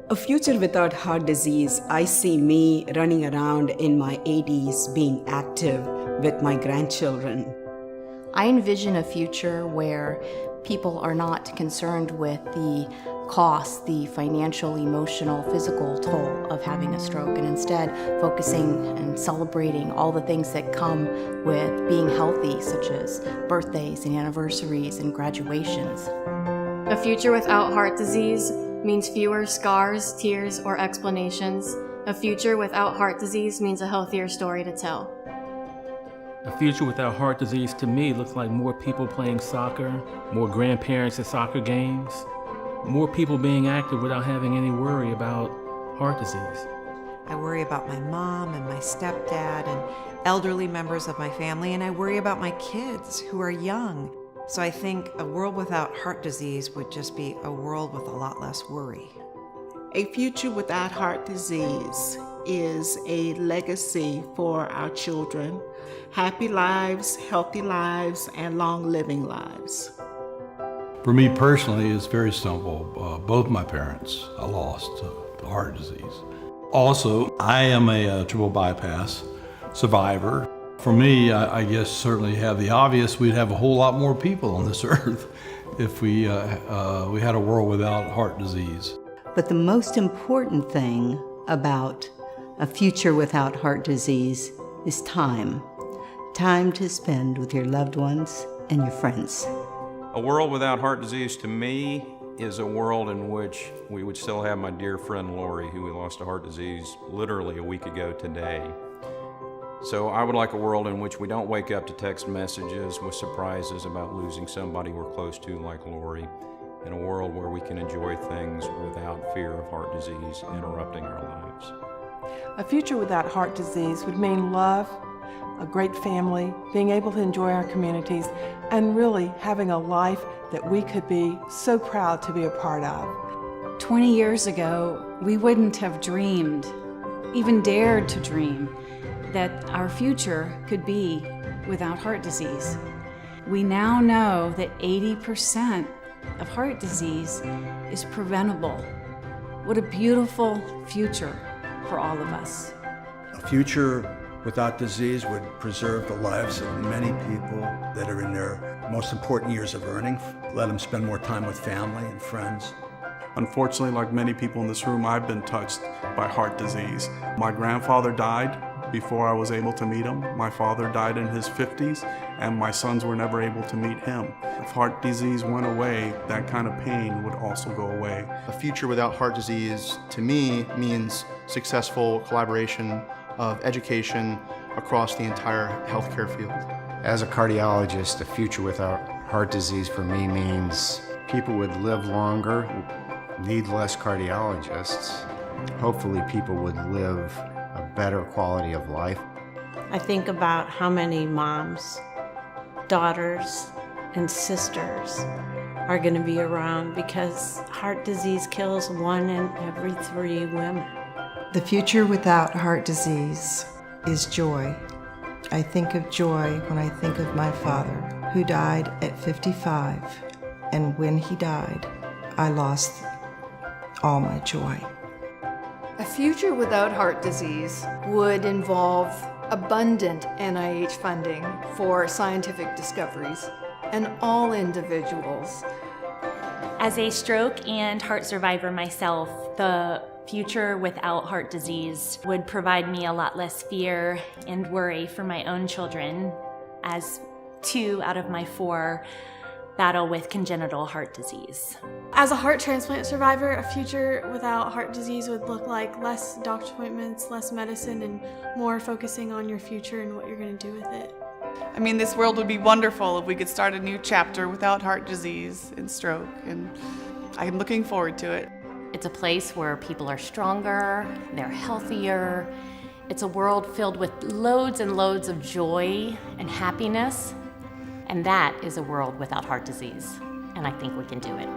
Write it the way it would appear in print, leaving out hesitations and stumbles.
A future without heart disease, I see me running around in my 80s being active with my grandchildren. I envision a future where people are not concerned with the cost, the financial, emotional, physical toll of having a stroke, and instead focusing and celebrating all the things that come with being healthy, such as birthdays and anniversaries and graduations. A future without heart disease means fewer scars, tears, or explanations. A future without heart disease means a healthier story to tell. A future without heart disease to me looks like more people playing soccer, more grandparents at soccer games, more people being active without having any worry about heart disease. I worry about my mom and my stepdad and elderly members of my family, and I worry about my kids who are young. So I think a world without heart disease would just be a world with a lot less worry. A future without heart disease is a legacy for our children. Happy lives, healthy lives, and long living lives. For me personally, it's very simple. Both my parents I lost to heart disease. Also, I am a triple bypass survivor. For me, I guess certainly have the obvious, we'd have a whole lot more people on this earth if we had a world without heart disease. But the most important thing about a future without heart disease is time. Time to spend with your loved ones and your friends. A world without heart disease to me is a world in which we would still have my dear friend Lori, who we lost to heart disease literally a week ago today. So I would like a world in which we don't wake up to text messages with surprises about losing somebody we're close to like Lori, and a world where we can enjoy things without fear of heart disease interrupting our lives. A future without heart disease would mean love, a great family, being able to enjoy our communities, and really having a life that we could be so proud to be a part of. 20 years ago, we wouldn't have dreamed, even dared to dream, that our future could be without heart disease. We now know that 80% of heart disease is preventable. What a beautiful future for all of us. A future without disease would preserve the lives of many people that are in their most important years of earning, let them spend more time with family and friends. Unfortunately, like many people in this room, I've been touched by heart disease. My grandfather died before I was able to meet him. My father died in his 50s, and my sons were never able to meet him. If heart disease went away, that kind of pain would also go away. A future without heart disease, to me, means successful collaboration of education across the entire healthcare field. As a cardiologist, a future without heart disease for me means people would live longer, need less cardiologists. Hopefully people would live a better quality of life. I think about how many moms, daughters, and sisters are going to be around because heart disease kills 1 in every 3 women. The future without heart disease is joy. I think of joy when I think of my father, who died at 55, and when he died, I lost all my joy. A future without heart disease would involve abundant NIH funding for scientific discoveries and all individuals. As a stroke and heart survivor myself, the future without heart disease would provide me a lot less fear and worry for my own children, as 2 out of my 4 battle with congenital heart disease. As a heart transplant survivor, a future without heart disease would look like less doctor appointments, less medicine, and more focusing on your future and what you're going to do with it. I mean, this world would be wonderful if we could start a new chapter without heart disease and stroke, and I'm looking forward to it. It's a place where people are stronger, they're healthier. It's a world filled with loads and loads of joy and happiness. And that is a world without heart disease. And I think we can do it.